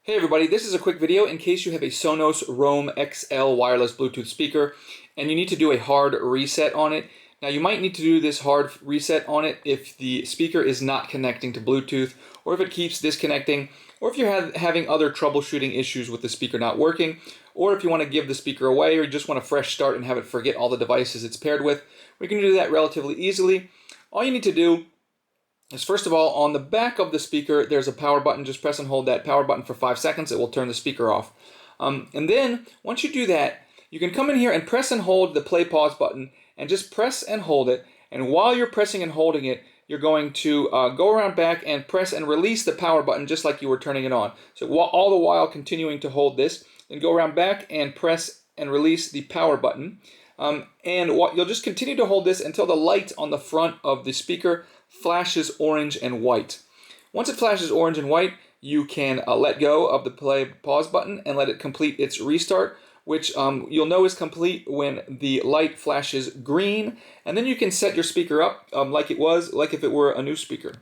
Hey everybody, this is a quick video in case you have a Sonos RoamXL wireless Bluetooth speaker and you need to do a hard reset on it. Now you might need to do this hard reset on it if the speaker is not connecting to Bluetooth, or if it keeps disconnecting, or if you're having other troubleshooting issues with the speaker not working, or if you want to give the speaker away or you just want a fresh start and have it forget all the devices it's paired with. We can do that relatively easily. All you need to do is, first of all, on the back of the speaker, there's a power button. Just press and hold that power button for 5 seconds. It will turn the speaker off. And then, once you do that, you can come in here and press and hold the play pause button and just press and hold it. And while you're pressing and holding it, you're going to go around back and press and release the power button just like you were turning it on. So all the while continuing to hold this, then go around back and press and release the power button. You'll just continue to hold this until the light on the front of the speaker flashes orange and white. Once it flashes orange and white, you can let go of the play pause button and let it complete its restart, which you'll know is complete when the light flashes green, and then you can set your speaker up like if it were a new speaker.